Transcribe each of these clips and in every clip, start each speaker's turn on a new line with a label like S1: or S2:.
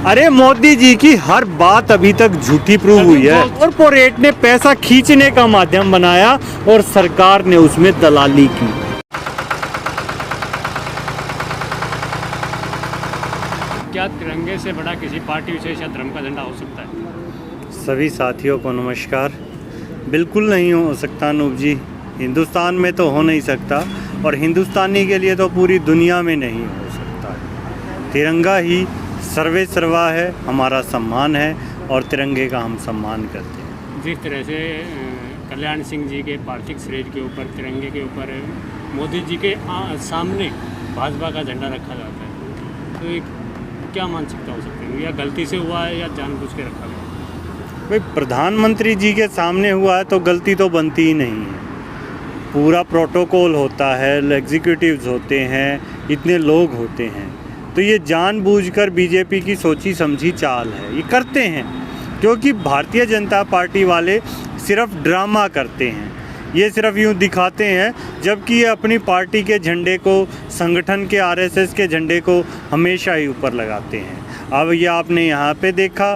S1: अरे मोदी जी की हर बात अभी तक झूठी प्रूव हुई है। कॉर्पोरेट ने पैसा खींचने का माध्यम बनाया और सरकार ने उसमें दलाली की।
S2: क्या तिरंगे से बड़ा किसी पार्टी विशेष या धर्म का झंडा हो सकता है?
S1: सभी साथियों को नमस्कार। बिल्कुल नहीं हो सकता अनूप जी, हिंदुस्तान में तो हो नहीं सकता और हिंदुस्तानी के लिए तो पूरी दुनिया में नहीं हो सकता। तिरंगा ही सर्वे सर्वा है, हमारा सम्मान है और तिरंगे का हम सम्मान करते हैं।
S2: जिस तरह से कल्याण सिंह जी के पार्थिव शरीर के ऊपर तिरंगे के ऊपर मोदी जी के सामने भाजपा का झंडा रखा जाता है, तो ये क्या मानसिकता हो सकती है? या गलती से हुआ है या जानबूझ के रखा गया?
S1: भाई प्रधानमंत्री जी के सामने हुआ है तो गलती तो बनती ही नहीं है। पूरा प्रोटोकॉल होता है, एग्जीक्यूटिव्स होते हैं, इतने लोग होते हैं, तो ये जानबूझकर बीजेपी की सोची समझी चाल है। ये करते हैं क्योंकि भारतीय जनता पार्टी वाले सिर्फ ड्रामा करते हैं। ये सिर्फ यूँ दिखाते हैं, जबकि ये अपनी पार्टी के झंडे को, संगठन के आरएसएस के झंडे को हमेशा ही ऊपर लगाते हैं। अब ये आपने यहाँ पे देखा,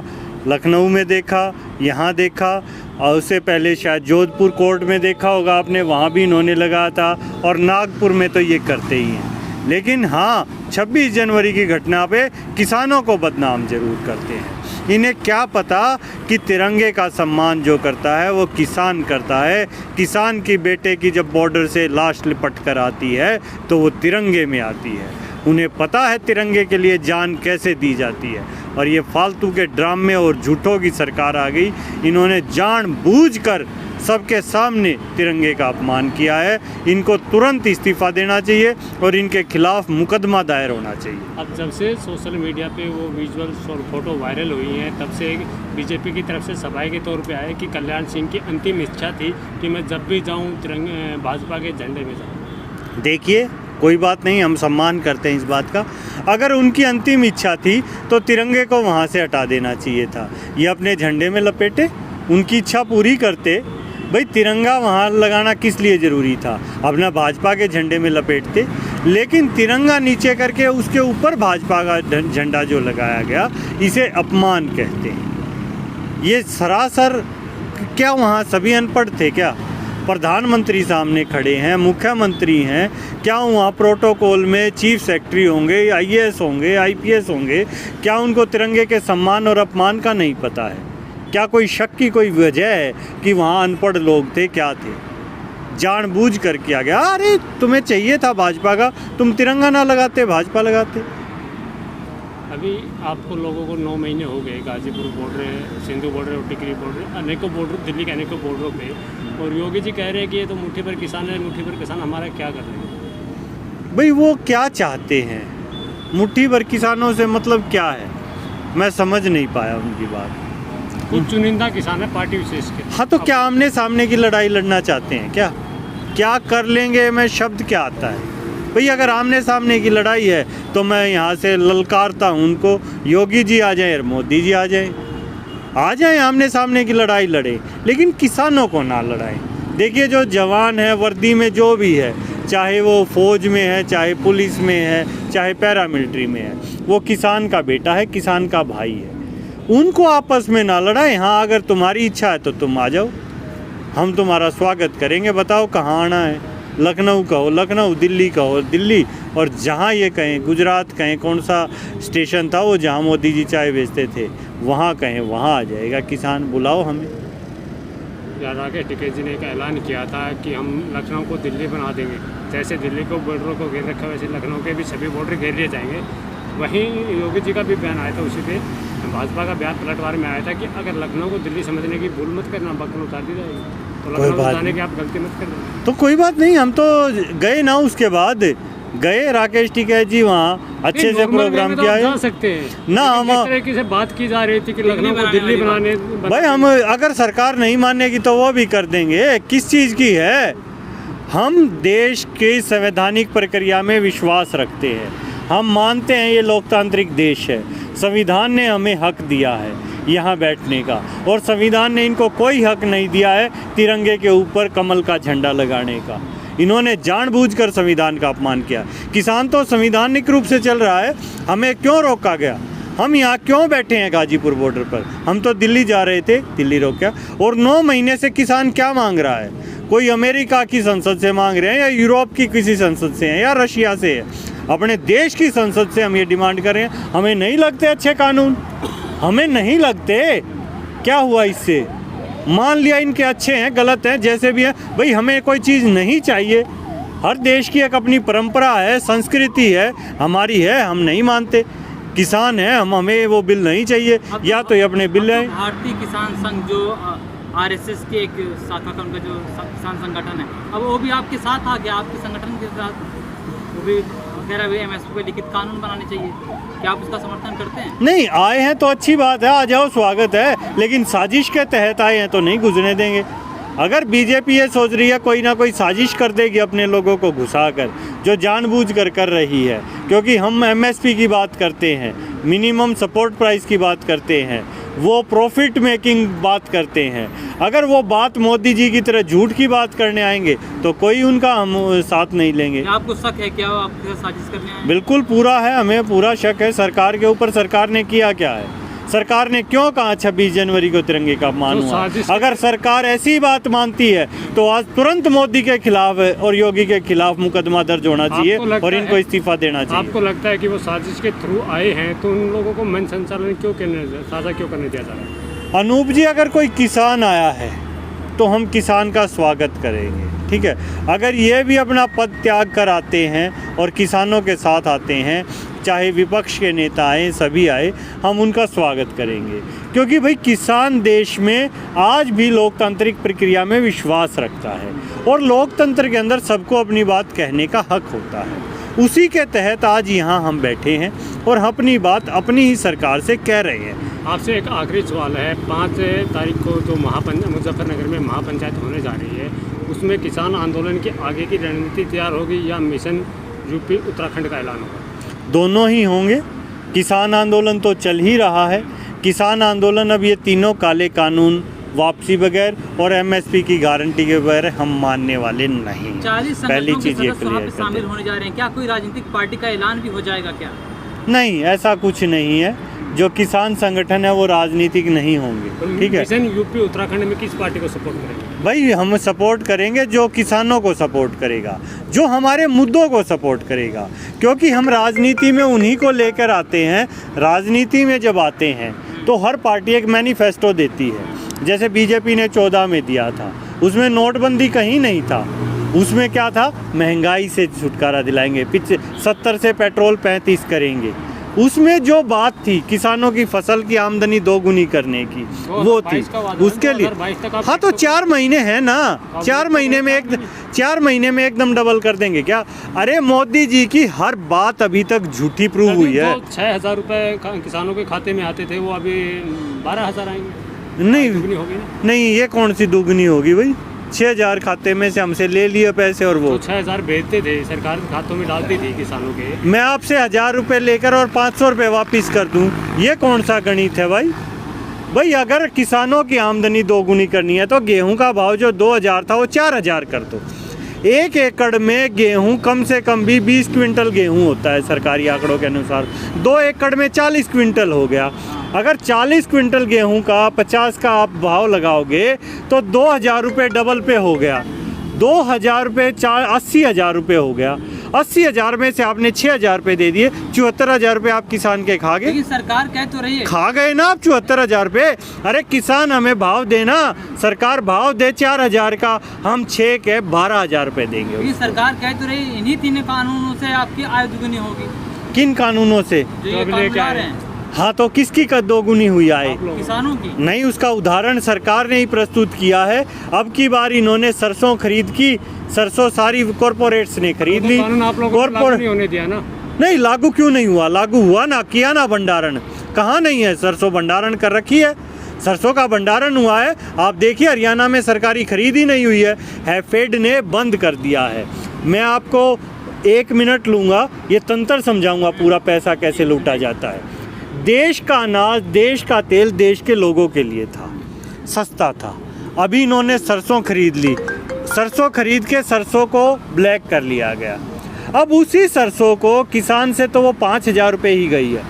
S1: लखनऊ में देखा, यहाँ देखा और उससे पहले शायद जोधपुर कोर्ट में देखा होगा आपने, वहाँ भी इन्होंने लगाया था और नागपुर में तो ये करते ही हैं। लेकिन हाँ, 26 जनवरी की घटना पे किसानों को बदनाम जरूर करते हैं। इन्हें क्या पता कि तिरंगे का सम्मान जो करता है वो किसान करता है। किसान की बेटे की जब बॉर्डर से लाश लिपट कर आती है तो वो तिरंगे में आती है। उन्हें पता है तिरंगे के लिए जान कैसे दी जाती है। और ये फालतू के ड्रामे और झूठों की सरकार आ गई। इन्होंने जानबूझकर सबके सामने तिरंगे का अपमान किया है। इनको तुरंत इस्तीफ़ा देना चाहिए और इनके खिलाफ मुकदमा दायर होना चाहिए।
S2: अब जब से सोशल मीडिया पे वो विजुअल्स और फोटो वायरल हुई हैं, तब से बीजेपी की तरफ से सफाई के तौर पे आए कि कल्याण सिंह की अंतिम इच्छा थी कि मैं जब भी जाऊँ तिरंगे भाजपा के झंडे में जाऊँ।
S1: देखिए, कोई बात नहीं, हम सम्मान करते हैं इस बात का। अगर उनकी अंतिम इच्छा थी तो तिरंगे को वहाँ से हटा देना चाहिए था। ये अपने झंडे में लपेटे, उनकी इच्छा पूरी करते। भाई तिरंगा वहाँ लगाना किस लिए ज़रूरी था? अपना भाजपा के झंडे में लपेटते। लेकिन तिरंगा नीचे करके उसके ऊपर भाजपा का झंडा जो लगाया गया, इसे अपमान कहते हैं। ये सरासर, क्या वहाँ सभी अनपढ़ थे क्या? प्रधानमंत्री सामने खड़े हैं, मुख्यमंत्री हैं, क्या वहाँ प्रोटोकॉल में चीफ सेक्रेटरी होंगे, आईएएस होंगे, आईपीएस होंगे? क्या उनको तिरंगे के सम्मान और अपमान का नहीं पता है? क्या कोई शक की कोई वजह है कि वहाँ अनपढ़ लोग थे? क्या थे? जानबूझ कर किया गया। अरे तुम्हें चाहिए था भाजपा का, तुम तिरंगा ना लगाते, भाजपा लगाते।
S2: अभी आपको लोगों को 9 महीने हो गए गाजीपुर बॉर्डर, सिंधु बॉर्डर और टिकरी बॉर्डर, अनेकों बॉर्डर, दिल्ली के अनेकों बॉर्डरों पे, और योगी जी कह रहे हैं कि ये तो मुट्ठी भर किसान है, मुट्ठी भर किसान हमारा क्या कर रहे हैं?
S1: भाई वो क्या चाहते हैं? मुट्ठी भर किसानों से मतलब क्या है? मैं समझ नहीं पाया उनकी बात।
S2: कुछ चुनिंदा किसान है पार्टी विशेष के।
S1: हाँ, तो क्या आमने सामने की लड़ाई लड़ना चाहते हैं? क्या कर लेंगे? मैं शब्द क्या आता है भाई? अगर आमने सामने की लड़ाई है तो मैं यहाँ से ललकारता हूँ उनको, योगी जी आ जाएं और मोदी जी आ जाएं, आमने सामने की लड़ाई लड़े, लेकिन किसानों को ना लड़ाएं। देखिए, जो जवान है वर्दी में, जो भी है, चाहे वो फौज में है, चाहे पुलिस में है, चाहे पैरामिलिट्री में है, वो किसान का बेटा है, किसान का भाई है। उनको आपस में ना लड़ाएं। हाँ, अगर तुम्हारी इच्छा है तो तुम आ जाओ, हम तुम्हारा स्वागत करेंगे। बताओ कहाँ आना है? लखनऊ कहो लखनऊ, दिल्ली कहो दिल्ली, और जहाँ ये कहें, गुजरात कहें, कौन सा स्टेशन था वो जहाँ मोदी जी चाय बेचते थे, वहाँ कहें, वहाँ आ जाएगा किसान। बुलाओ हमें।
S2: राकेश टिकैत जी ने एक ऐलान किया था कि हम लखनऊ को दिल्ली बना देंगे। जैसे दिल्ली को बॉर्डरों को घेर रखा, वैसे लखनऊ के भी सभी बॉर्डर घेर लिए जाएंगे। वहीं योगी जी का भी बयान आया था, उसी पे भाजपा का बयान पलटवार में आया था कि अगर लखनऊ को दिल्ली समझने की भूल मत करना, बकन उतार दी जाएगी। तो लखनऊ उतारने की आप गलती मत करना।
S1: तो कोई बात नहीं, हम तो गए ना, उसके बाद गए राकेश टिकैत जी वहाँ अच्छे से प्रोग्राम किया है।
S2: जा सकते हैं
S1: ना, हम
S2: इस तरह से बात की जा रही थी कि लखनऊ को दिल्ली बनाने।
S1: भाई हम अगर सरकार नहीं मानेगी तो वो भी कर देंगे। किस चीज़ की है? हम देश के संवैधानिक प्रक्रिया में विश्वास रखते हैं। हम मानते हैं ये लोकतांत्रिक देश है, संविधान ने हमें हक दिया है यहाँ बैठने का, और संविधान ने इनको कोई हक नहीं दिया है तिरंगे के ऊपर कमल का झंडा लगाने का। इन्होंने जानबूझकर संविधान का अपमान किया। किसान तो संवैधानिक रूप से चल रहा है, हमें क्यों रोका गया? हम यहाँ क्यों बैठे हैं गाजीपुर बॉर्डर पर? हम तो दिल्ली जा रहे थे, दिल्ली रोका। और 9 महीने से किसान क्या मांग रहा है? कोई अमेरिका की संसद से मांग रहे हैं या यूरोप की किसी संसद से हैं या रशिया से है? अपने देश की संसद से हम ये डिमांड कर रहे हैं। हमें नहीं लगते अच्छे कानून, हमें नहीं लगते। क्या हुआ इससे? मान लिया इनके अच्छे हैं, गलत हैं, जैसे भी हैं। भाई हमें कोई चीज़ नहीं चाहिए। हर देश की एक अपनी परंपरा है, संस्कृति है, हमारी है, हम नहीं मानते। किसान है हम, हमें वो बिल नहीं चाहिए, या तो ये अपने बिल है।
S3: भारतीय किसान संघ जो आरएसएस के एक शाखा का उनका जो किसान संगठन है, अब वो भी आपके साथ आ गया, आपके संगठन के साथ। वो भी कह रहा है एमएसपी पे लिखित कानून बनाने चाहिए। क्या आप उसका समर्थन करते हैं?
S1: नहीं, आए हैं तो अच्छी बात है, आ जाओ, स्वागत है, लेकिन साजिश के तहत आए हैं तो नहीं गुजरने देंगे। अगर बीजेपी ये सोच रही है कोई ना कोई साजिश कर देगी अपने लोगों को घुसाकर, जो जानबूझकर कर रही है, क्योंकि हम एमएसपी की बात करते हैं, मिनिमम सपोर्ट प्राइस की बात करते हैं, वो प्रॉफिट मेकिंग बात करते हैं। अगर वो बात मोदी जी की तरह झूठ की बात करने आएंगे तो कोई उनका हम साथ नहीं लेंगे।
S3: आपको शक है क्या आपके साथ साजिश करने आए?
S1: बिल्कुल पूरा है, हमें पूरा शक है सरकार के ऊपर। सरकार ने किया क्या है? सरकार ने क्यों कहा 26 जनवरी को तिरंगे का अपमान हुआ? अगर सरकार ऐसी बात मानती है तो आज तुरंत मोदी के खिलाफ और योगी के खिलाफ मुकदमा दर्ज होना चाहिए और इनको इस्तीफा देना चाहिए।
S2: आपको लगता है कि वो साजिश के थ्रू आए हैं तो उन लोगों को मन संचालन साझा क्यों करने दिया जा रहा है?
S1: अनूप जी, अगर कोई किसान आया है तो हम किसान का स्वागत करेंगे, ठीक है। अगर ये भी अपना पद त्याग कर आते हैं और किसानों के साथ आते हैं, चाहे विपक्ष के नेता आए, सभी आए, हम उनका स्वागत करेंगे। क्योंकि भाई किसान देश में आज भी लोकतांत्रिक प्रक्रिया में विश्वास रखता है और लोकतंत्र के अंदर सबको अपनी बात कहने का हक होता है। उसी के तहत आज यहाँ हम बैठे हैं और अपनी बात अपनी ही सरकार से कह रहे हैं।
S2: आपसे एक आखिरी सवाल है, 5 तारीख को जो मुजफ्फरनगर में महापंचायत होने जा रही है, उसमें किसान आंदोलन की आगे की रणनीति तैयार होगी या मिशन यूपी उत्तराखंड का ऐलान होगा?
S1: दोनों ही होंगे। किसान आंदोलन तो चल ही रहा है। किसान आंदोलन अब ये तीनों काले कानून, वापसी बगैर और एमएसपी की गारंटी के बगैर हम मानने वाले नहीं।
S3: 40
S1: पहली चीज़ ये क्लियर
S3: शामिल होने जा रहे हैं, क्या कोई राजनीतिक पार्टी का ऐलान भी हो जाएगा क्या?
S1: नहीं, ऐसा कुछ नहीं है। जो किसान संगठन है वो राजनीतिक नहीं होंगे, ठीक है।
S2: मिशन यूपी उत्तराखंड में किस पार्टी को सपोर्ट करेंगे?
S1: भाई हम सपोर्ट करेंगे जो किसानों को सपोर्ट करेगा, जो हमारे मुद्दों को सपोर्ट करेगा, क्योंकि हम राजनीति में उन्हीं को लेकर आते हैं। राजनीति में जब आते हैं तो हर पार्टी एक मैनिफेस्टो देती है। जैसे बीजेपी ने 14 में दिया था, उसमें नोटबंदी कहीं नहीं था। उसमें क्या था? महंगाई से छुटकारा दिलाएंगे, 70 से पेट्रोल 35 करेंगे। उसमें जो बात थी किसानों की फसल की आमदनी दोगुनी करने की, वो थी उसके लिए। हाँ तो 4 महीने हैं ना, 4 महीने में एकदम डबल कर देंगे क्या? अरे मोदी जी की हर बात अभी तक झूठी प्रूव हुई है।
S2: 6,000 रुपये किसानों के खाते में आते थे, वो अभी 12,000 आएंगे।
S1: नहीं, ये कौन सी दुगनी होगी भाई? 6,000 खाते में से हमसे ले लिए पैसे और वो
S2: तो 6,000 भेजते थे, सरकार खातों में डालती थी किसानों के।
S1: मैं आपसे 1,000 रुपये लेकर और 500 रुपये वापस कर दूं, ये कौन सा गणित है भाई? भाई अगर किसानों की आमदनी दोगुनी करनी है तो गेहूं का भाव जो 2,000 था वो 4,000 कर दो। 1 एकड़ में गेहूं कम से कम भी 20 क्विंटल गेहूं होता है सरकारी आंकड़ों के अनुसार। 2 एकड़ में 40 क्विंटल हो गया। अगर 40 क्विंटल गेहूं का 50 का आप भाव लगाओगे तो 2,000 रुपये डबल पे हो गया। 2,000 रुपये 80,000 रुपये हो गया। 80,000 में से आपने 6,000 रुपये दे दिए, 74,000 रुपये आप किसान के खा गए।
S3: लेकिन सरकार कह तो रही है,
S1: खा गए ना आप 74,000 रुपये। अरे किसान हमें भाव देना, सरकार भाव दे 4,000 का, हम 6 के 12,000 रुपये देंगे।
S3: लेकिन सरकार कह तो रही है इन्हीं 3 कानूनों से आपकी आय दुगनी होगी।
S1: किन कानूनों से?
S3: जो ये कानून ला रहे हैं।
S1: हाँ तो किसकी दोगुनी हुई आए?
S3: किसानों की।
S1: नहीं, उसका उदाहरण सरकार ने ही प्रस्तुत किया है। अब की बार इन्होंने सरसों खरीद की, सरसों सारी कॉरपोरेट्स ने खरीद ली।
S2: कॉरपोरेट होने दिया ना?
S1: नहीं, लागू क्यों नहीं हुआ? लागू हुआ ना, किया ना भंडारण। कहाँ नहीं है? सरसों भंडारण कर रखी है, सरसों का भंडारण हुआ है। आप देखिए हरियाणा में सरकारी खरीद ही नहीं हुई है, फेड ने बंद कर दिया है। मैं आपको 1 मिनट लूँगा, ये तंत्र समझाऊँगा पूरा पैसा कैसे लूटा जाता है। देश का अनाज, देश का तेल देश के लोगों के लिए था, सस्ता था। अभी इन्होंने सरसों खरीद ली, सरसों खरीद के सरसों को ब्लैक कर लिया गया। अब उसी सरसों को किसान से तो वो 5,000 रुपये ही गई है।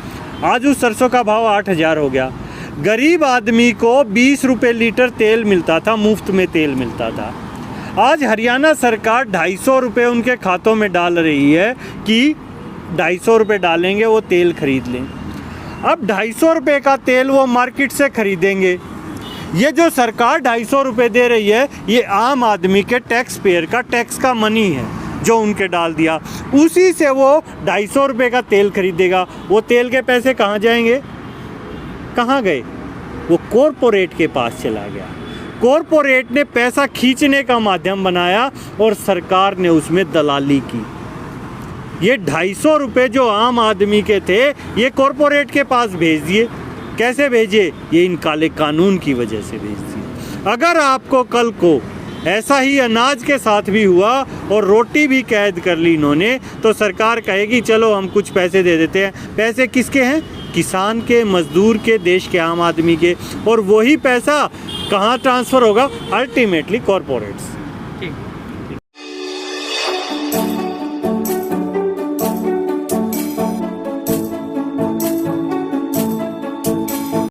S1: आज उस सरसों का भाव 8,000 हो गया। गरीब आदमी को 20 रुपये लीटर तेल मिलता था, मुफ्त में तेल मिलता था। आज हरियाणा सरकार 250 रुपये उनके खातों में डाल रही है कि 250 रुपये डालेंगे वो तेल खरीद लें। अब 250 रुपये का तेल वो मार्केट से खरीदेंगे। ये जो सरकार 250 रुपये दे रही है, ये आम आदमी के टैक्स पेयर का टैक्स का मनी है जो उनके डाल दिया, उसी से वो 250 रुपये का तेल खरीदेगा। वो तेल के पैसे कहाँ जाएंगे? कहाँ गए? वो कॉरपोरेट के पास चला गया। कॉरपोरेट ने पैसा खींचने का माध्यम बनाया और सरकार ने उसमें दलाली की। ये 250 रुपये जो आम आदमी के थे, ये कॉरपोरेट के पास भेज दिए। कैसे भेजे? ये इन काले कानून की वजह से भेज दिए। अगर आपको कल को ऐसा ही अनाज के साथ भी हुआ और रोटी भी कैद कर ली इन्होंने, तो सरकार कहेगी चलो हम कुछ पैसे दे देते हैं। पैसे किसके हैं? किसान के, मजदूर के, देश के आम आदमी के। और वही पैसा कहाँ ट्रांसफ़र होगा? Ultimately corporates.
S3: ठीक।